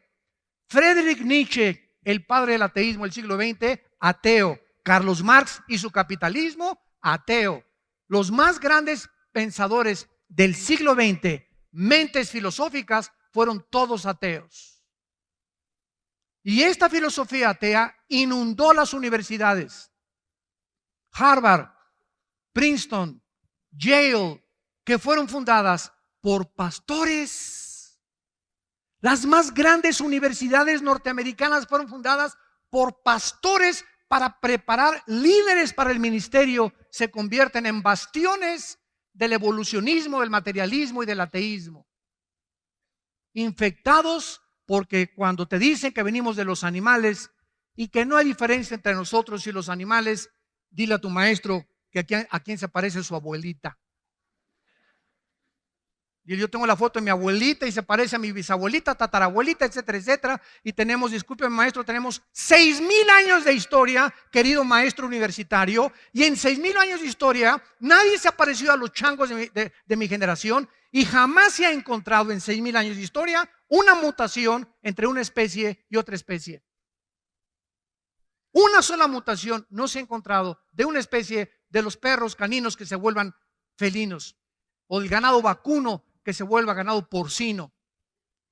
Speaker 1: Friedrich Nietzsche, el padre del ateísmo del siglo XX, ateo. Carlos Marx y su capitalismo, ateo. Los más grandes pensadores del siglo XX, mentes filosóficas, fueron todos ateos. Y esta filosofía atea inundó las universidades. Harvard, Princeton, Yale, que fueron fundadas por pastores. Las más grandes universidades norteamericanas fueron fundadas por pastores para preparar líderes para el ministerio. Se convierten en bastiones del evolucionismo, del materialismo y del ateísmo. Infectados porque cuando te dicen que venimos de los animales y que no hay diferencia entre nosotros y los animales, dile a tu maestro que a quién se parece su abuelita. Y yo tengo la foto de mi abuelita y se parece a mi bisabuelita, tatarabuelita, etcétera, etcétera. Y tenemos, disculpe maestro, tenemos 6,000 años de historia, querido maestro universitario. Y en 6,000 años de historia, nadie se ha parecido a los changos de mi generación. Y jamás se ha encontrado en 6,000 años de historia una mutación entre una especie y otra especie. Una sola mutación no se ha encontrado de una especie de los perros caninos que se vuelvan felinos o del ganado vacuno que se vuelva ganado porcino.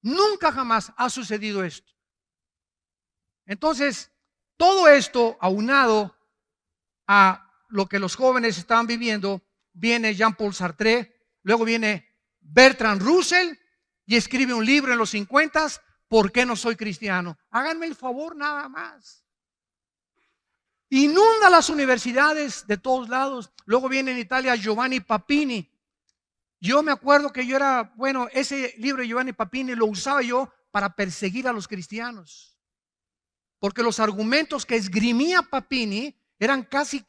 Speaker 1: Nunca jamás ha sucedido esto. Entonces, todo esto aunado a lo que los jóvenes estaban viviendo, viene Jean-Paul Sartre, luego viene Bertrand Russell y escribe un libro en los 50, ¿por qué no soy cristiano? Háganme el favor nada más. Inunda las universidades de todos lados. Luego viene en Italia Giovanni Papini. Yo me acuerdo que ese libro de Giovanni Papini lo usaba yo para perseguir a los cristianos. Porque los argumentos que esgrimía Papini eran casi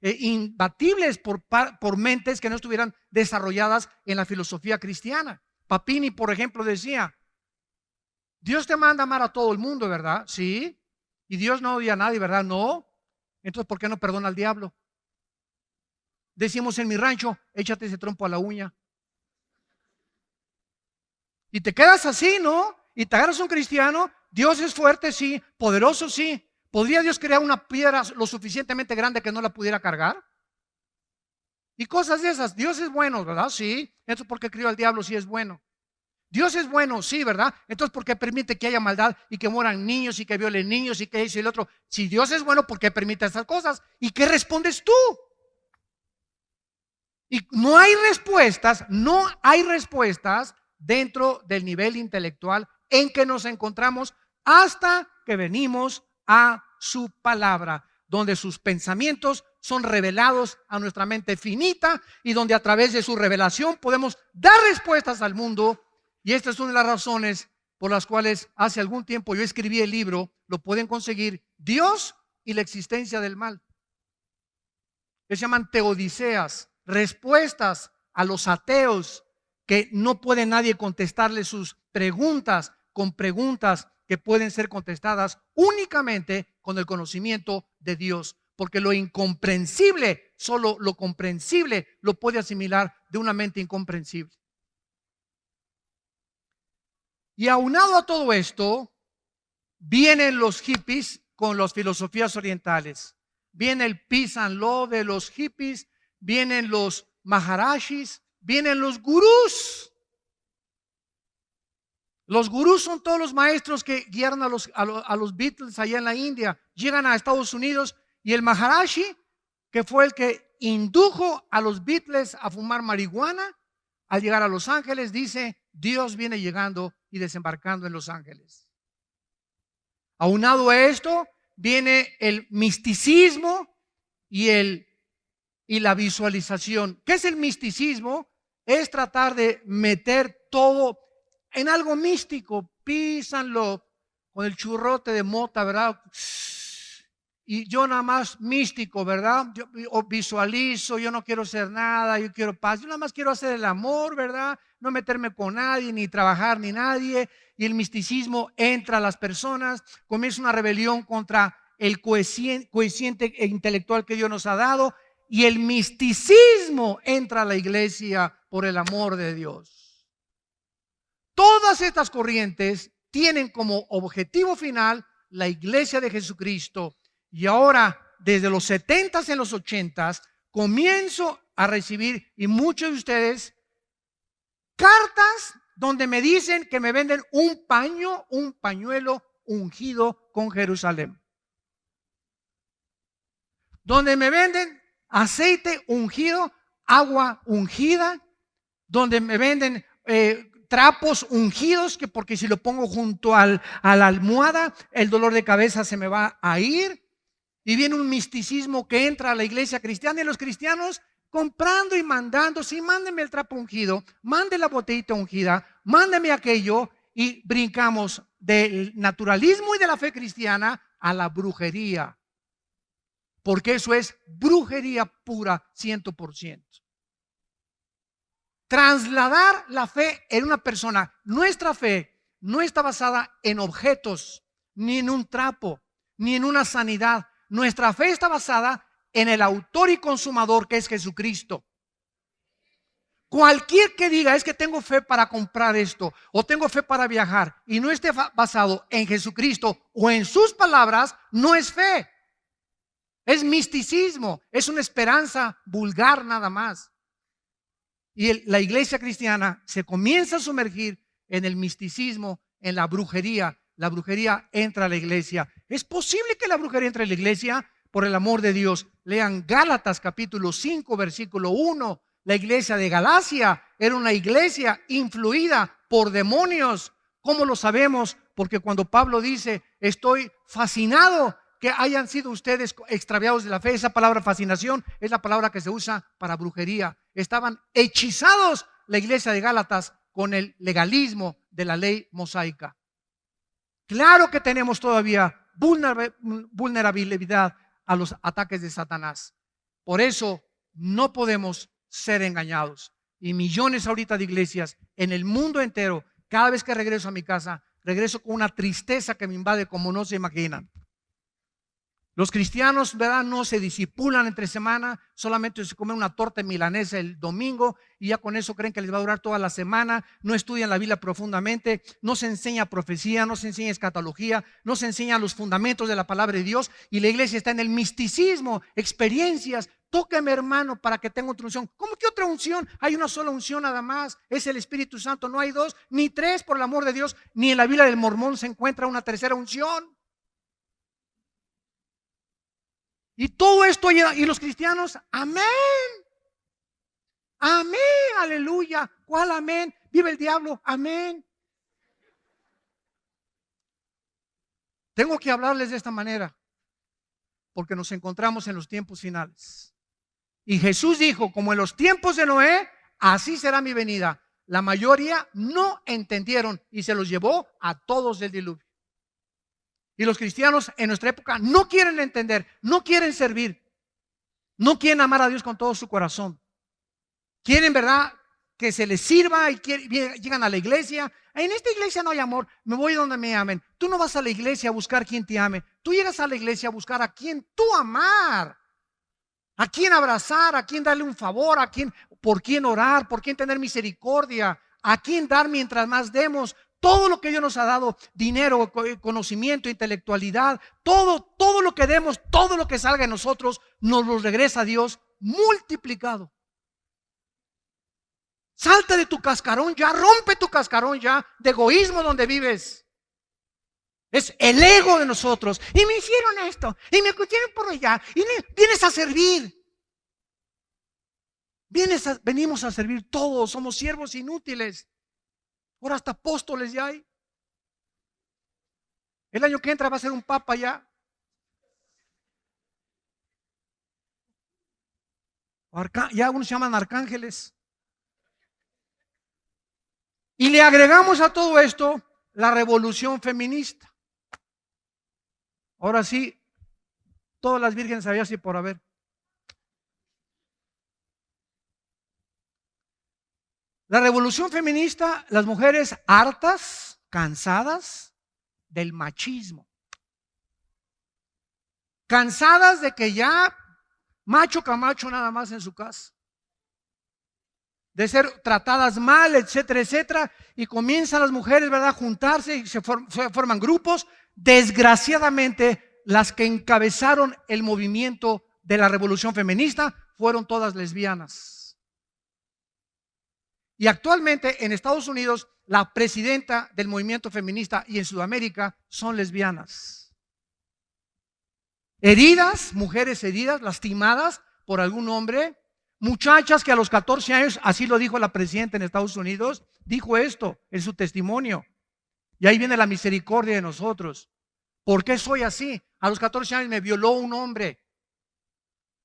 Speaker 1: imbatibles por mentes que no estuvieran desarrolladas en la filosofía cristiana. Papini, por ejemplo, decía, Dios te manda a amar a todo el mundo, ¿verdad? Sí. Y Dios no odia a nadie, ¿verdad? No. Entonces, ¿por qué no perdona al diablo? Decimos en mi rancho, échate ese trompo a la uña. Y te quedas así, ¿no? Y te agarras un cristiano. Dios es fuerte, sí. Poderoso, sí. ¿Podría Dios crear una piedra lo suficientemente grande que no la pudiera cargar? Y cosas de esas. Dios es bueno, ¿verdad? Sí. Entonces, ¿por qué crió al diablo si es bueno? Dios es bueno, sí, ¿verdad? Entonces, ¿por qué permite que haya maldad y que mueran niños y que violen niños y que eso y el otro? Si Dios es bueno, ¿por qué permite esas cosas? ¿Y qué respondes tú? Y no hay respuestas dentro del nivel intelectual en que nos encontramos hasta que venimos a su palabra, donde sus pensamientos son revelados a nuestra mente finita y donde a través de su revelación podemos dar respuestas al mundo. Y esta es una de las razones por las cuales hace algún tiempo yo escribí el libro, lo pueden conseguir, Dios y la existencia del mal, que se llaman teodiceas, respuestas a los ateos que no puede nadie contestarle sus preguntas con preguntas que pueden ser contestadas únicamente con el conocimiento de Dios. Porque lo incomprensible, solo lo comprensible lo puede asimilar de una mente incomprensible. Y aunado a todo esto, vienen los hippies con las filosofías orientales. Viene el peace and love de los hippies, vienen los maharashis, vienen los gurús. Los gurús son todos los maestros que guiaron a los Beatles allá en la India. Llegan a Estados Unidos y el maharashi, que fue el que indujo a los Beatles a fumar marihuana, al llegar a Los Ángeles, dice: Dios viene llegando y desembarcando en Los Ángeles. Aunado a esto, viene el misticismo y la visualización. ¿Qué es el misticismo? Es tratar de meter todo en algo místico, peace and love, con el churrote de mota, ¿verdad? Y yo nada más místico, ¿verdad? Yo visualizo, yo no quiero hacer nada, yo quiero paz, yo nada más quiero hacer el amor, ¿verdad? No meterme con nadie, ni trabajar, ni nadie. Y el misticismo entra a las personas, comienza una rebelión contra el coeficiente intelectual que Dios nos ha dado, y el misticismo entra a la iglesia por el amor de Dios. Todas estas corrientes tienen como objetivo final la iglesia de Jesucristo. Y ahora, desde los 70s en los 80s, comienzo a recibir, y muchos de ustedes, cartas donde me dicen que me venden un pañuelo ungido con Jerusalén. Donde me venden aceite ungido, agua ungida, donde me venden trapos ungidos, que porque si lo pongo junto a la almohada, el dolor de cabeza se me va a ir. Y viene un misticismo que entra a la iglesia cristiana, y los cristianos comprando y mandando: sí, mándeme el trapo ungido, mande la botellita ungida, mándeme aquello, y brincamos del naturalismo y de la fe cristiana a la brujería. Porque eso es brujería pura, 100%. Trasladar la fe en una persona. Nuestra fe no está basada en objetos, ni en un trapo, ni en una sanidad. Nuestra fe está basada en el autor y consumador, que es Jesucristo. Cualquier que diga: es que tengo fe para comprar esto, o tengo fe para viajar, y no esté basado en Jesucristo o en sus palabras, no es fe. Es misticismo, es una esperanza vulgar nada más. Y la iglesia cristiana se comienza a sumergir en el misticismo, en la brujería. La brujería entra a la iglesia. ¿Es posible que la brujería entre a la iglesia? Por el amor de Dios, lean Gálatas capítulo 5, versículo 1. La iglesia de Galacia era una iglesia influida por demonios. ¿Cómo lo sabemos? Porque cuando Pablo dice: estoy fascinado que hayan sido ustedes extraviados de la fe, esa palabra fascinación es la palabra que se usa para brujería. Estaban hechizados la iglesia de Gálatas con el legalismo de la ley mosaica. Claro que tenemos todavía vulnerabilidad a los ataques de Satanás. Por eso no podemos ser engañados. Y millones ahorita de iglesias en el mundo entero, cada vez que regreso a mi casa, regreso con una tristeza que me invade como no se imaginan. Los cristianos, ¿verdad?, no se disipulan entre semana, solamente se comen una torta milanesa el domingo y ya con eso creen que les va a durar toda la semana. No estudian la Biblia profundamente, no se enseña profecía, no se enseña escatología, no se enseñan los fundamentos de la palabra de Dios, y la iglesia está en el misticismo, experiencias. Tóqueme, hermano, para que tenga otra unción. ¿Cómo que otra unción? Hay una sola unción nada más, es el Espíritu Santo. No hay dos ni tres, por el amor de Dios. Ni en la Biblia del Mormón se encuentra una tercera unción. Y todo esto, y los cristianos: amén, amén, aleluya. ¿Cuál amén? Vive el diablo, amén. Tengo que hablarles de esta manera porque nos encontramos en los tiempos finales. Y Jesús dijo: como en los tiempos de Noé, así será mi venida. La mayoría no entendieron y se los llevó a todos del diluvio. Y los cristianos en nuestra época no quieren entender, no quieren servir, no quieren amar a Dios con todo su corazón. Quieren, ¿verdad?, que se les sirva y llegan a la iglesia. En esta iglesia no hay amor, me voy donde me amen. Tú no vas a la iglesia a buscar quien te ame. Tú llegas a la iglesia a buscar a quien tú amar, a quien abrazar, a quien darle un favor, por quien orar, por quien tener misericordia, a quien dar mientras más demos. Todo lo que Dios nos ha dado, dinero, conocimiento, intelectualidad, todo lo que demos, todo lo que salga de nosotros, nos lo regresa a Dios multiplicado. Salta de tu cascarón ya, rompe tu cascarón ya de egoísmo donde vives. Es el ego de nosotros. Y me hicieron esto, y me pusieron por allá, y vienes a servir. Venimos a servir todos, somos siervos inútiles. Ahora hasta apóstoles ya hay. El año que entra va a ser un papa ya. Ya algunos se llaman arcángeles. Y le agregamos a todo esto la revolución feminista. Ahora sí, todas las vírgenes había así por haber. La revolución feminista, las mujeres hartas, cansadas del machismo. Cansadas de que ya macho camacho nada más en su casa. De ser tratadas mal, etcétera, etcétera, y comienzan las mujeres, ¿verdad?, a juntarse y se forman grupos. Desgraciadamente, las que encabezaron el movimiento de la revolución feminista fueron todas lesbianas. Y actualmente en Estados Unidos, la presidenta del movimiento feminista y en Sudamérica son lesbianas. Heridas, mujeres heridas, lastimadas por algún hombre. Muchachas que a los 14 años, así lo dijo la presidenta en Estados Unidos, dijo esto en su testimonio. Y ahí viene la misericordia de nosotros. ¿Por qué soy así? A los 14 años me violó un hombre.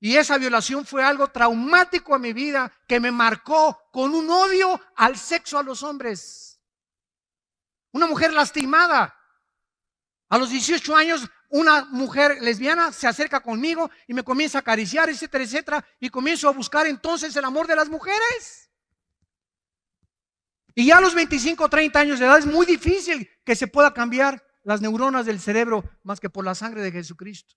Speaker 1: Y esa violación fue algo traumático en mi vida que me marcó con un odio al sexo, a los hombres. Una mujer lastimada. A los 18 años, una mujer lesbiana se acerca conmigo y me comienza a acariciar, etcétera, etcétera, y comienzo a buscar entonces el amor de las mujeres. Y ya a los 25 o 30 años de edad es muy difícil que se pueda cambiar las neuronas del cerebro más que por la sangre de Jesucristo.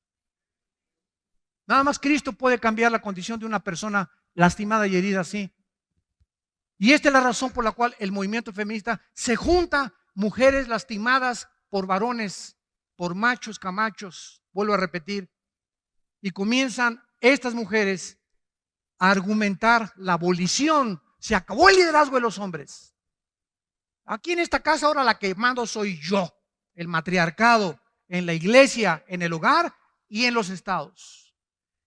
Speaker 1: Nada más Cristo puede cambiar la condición de una persona lastimada y herida así. Y esta es la razón por la cual el movimiento feminista se junta mujeres lastimadas por varones, por machos camachos, vuelvo a repetir, y comienzan estas mujeres a argumentar la abolición. Se acabó el liderazgo de los hombres. Aquí en esta casa ahora la que mando soy yo, el matriarcado, en la iglesia, en el hogar y en los estados.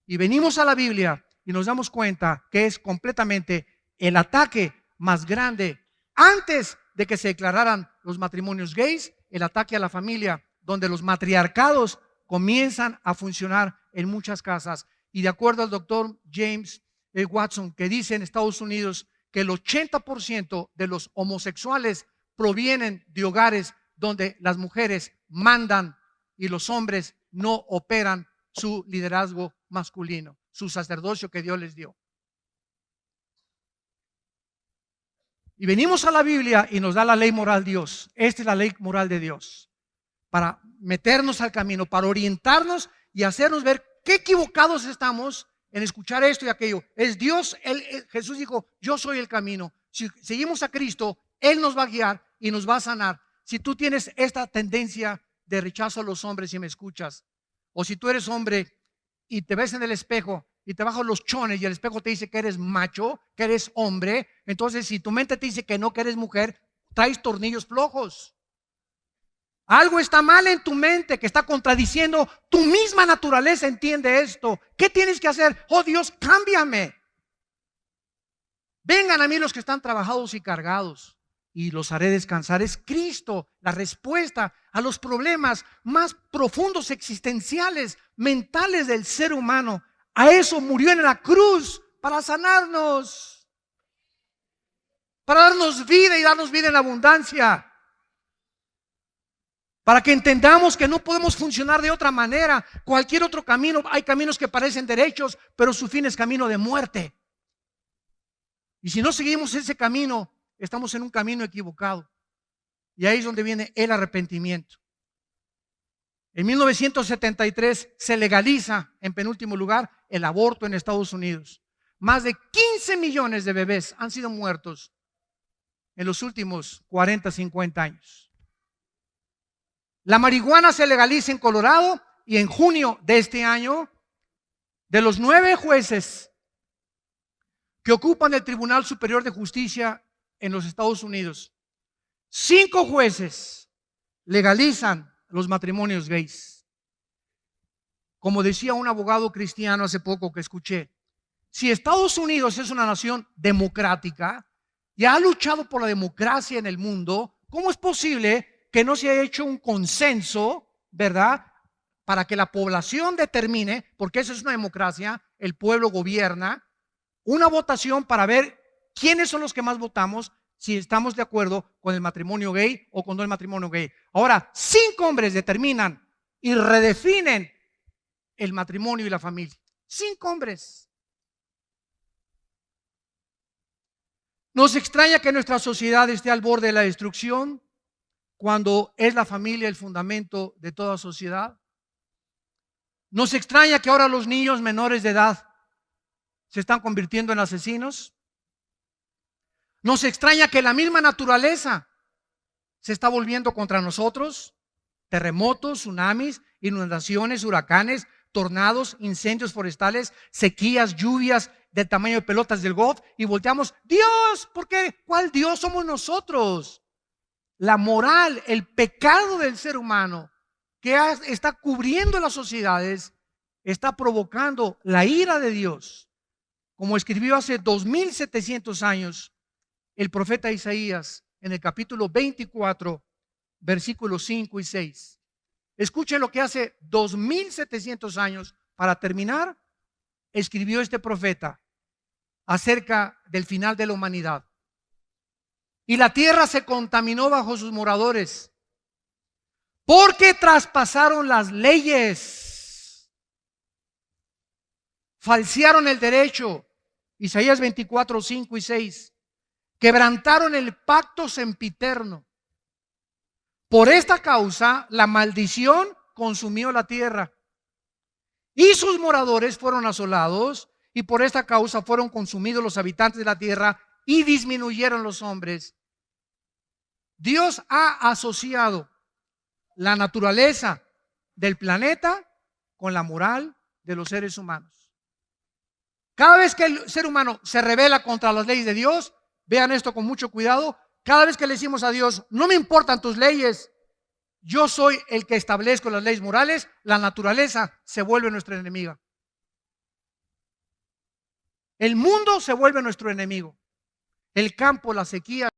Speaker 1: Y venimos a la Biblia y nos damos cuenta que es completamente el ataque más grande antes de que se declararan los matrimonios gays, el ataque a la familia, donde los matriarcados comienzan a funcionar en muchas casas. Y de acuerdo al doctor James Watson, que dice en Estados Unidos que el 80% de los homosexuales provienen de hogares donde las mujeres mandan y los hombres no operan su liderazgo masculino, su sacerdocio que Dios les dio. Y venimos a la Biblia y nos da la ley moral Dios. Esta es la ley moral de Dios. Para meternos al camino, para orientarnos y hacernos ver qué equivocados estamos en escuchar esto y aquello. Es Dios, Jesús dijo, yo soy el camino. Si seguimos a Cristo, Él nos va a guiar y nos va a sanar. Si tú tienes esta tendencia de rechazo a los hombres y me escuchas, o si tú eres hombre y te ves en el espejo y te bajas los chones y el espejo te dice que eres macho, que eres hombre, entonces si tu mente te dice que no, que eres mujer, traes tornillos flojos. Algo está mal en tu mente que está contradiciendo tu misma naturaleza. Entiende esto. ¿Qué tienes que hacer? Oh Dios, cámbiame. Vengan a mí los que están trabajados y cargados y los haré descansar. Es Cristo la respuesta a los problemas más profundos, existenciales, mentales del ser humano. A eso murió en la cruz, para sanarnos, para darnos vida y darnos vida en abundancia. Para que entendamos que no podemos funcionar de otra manera. Cualquier otro camino, hay caminos que parecen derechos, pero su fin es camino de muerte. Y si no seguimos ese camino, estamos en un camino equivocado. Y ahí es donde viene el arrepentimiento. En 1973 se legaliza, en penúltimo lugar, el aborto en Estados Unidos. Más de 15 millones de bebés han sido muertos en los últimos 40, 50 años. La marihuana se legaliza en Colorado y en junio de este año, de los 9 jueces que ocupan el Tribunal Superior de Justicia en los Estados Unidos, 5 jueces legalizan los matrimonios gays. Como decía un abogado cristiano hace poco que escuché, si Estados Unidos es una nación democrática y ha luchado por la democracia en el mundo, ¿cómo es posible que no se haya hecho un consenso, verdad, para que la población determine, porque eso es una democracia, el pueblo gobierna, una votación para ver quiénes son los que más votamos, si estamos de acuerdo con el matrimonio gay o con no el matrimonio gay? Ahora, 5 hombres determinan y redefinen el matrimonio y la familia. 5 hombres. Nos extraña que nuestra sociedad esté al borde de la destrucción cuando es la familia el fundamento de toda sociedad. Nos extraña que ahora los niños menores de edad se están convirtiendo en asesinos. Nos extraña que la misma naturaleza se está volviendo contra nosotros. Terremotos, tsunamis, inundaciones, huracanes, tornados, incendios forestales, sequías, lluvias del tamaño de pelotas del golf, y volteamos, Dios, ¿por qué? ¿Cuál Dios? Somos nosotros. La moral, el pecado del ser humano que está cubriendo las sociedades, está provocando la ira de Dios. Como escribió hace 2700 años el profeta Isaías en el capítulo 24, versículos 5 y 6. Escuchen lo que hace 2700 años, para terminar, escribió este profeta acerca del final de la humanidad. Y la tierra se contaminó bajo sus moradores, porque traspasaron las leyes, falsearon el derecho. Isaías 24, 5 y 6. Quebrantaron el pacto sempiterno. Por esta causa, la maldición consumió la tierra y sus moradores fueron asolados, y por esta causa fueron consumidos los habitantes de la tierra y disminuyeron los hombres. Dios ha asociado la naturaleza del planeta con la moral de los seres humanos. Cada vez que el ser humano se rebela contra las leyes de Dios, vean esto con mucho cuidado, cada vez que le decimos a Dios, no me importan tus leyes, yo soy el que establezco las leyes morales, la naturaleza se vuelve nuestra enemiga. El mundo se vuelve nuestro enemigo. El campo, la sequía,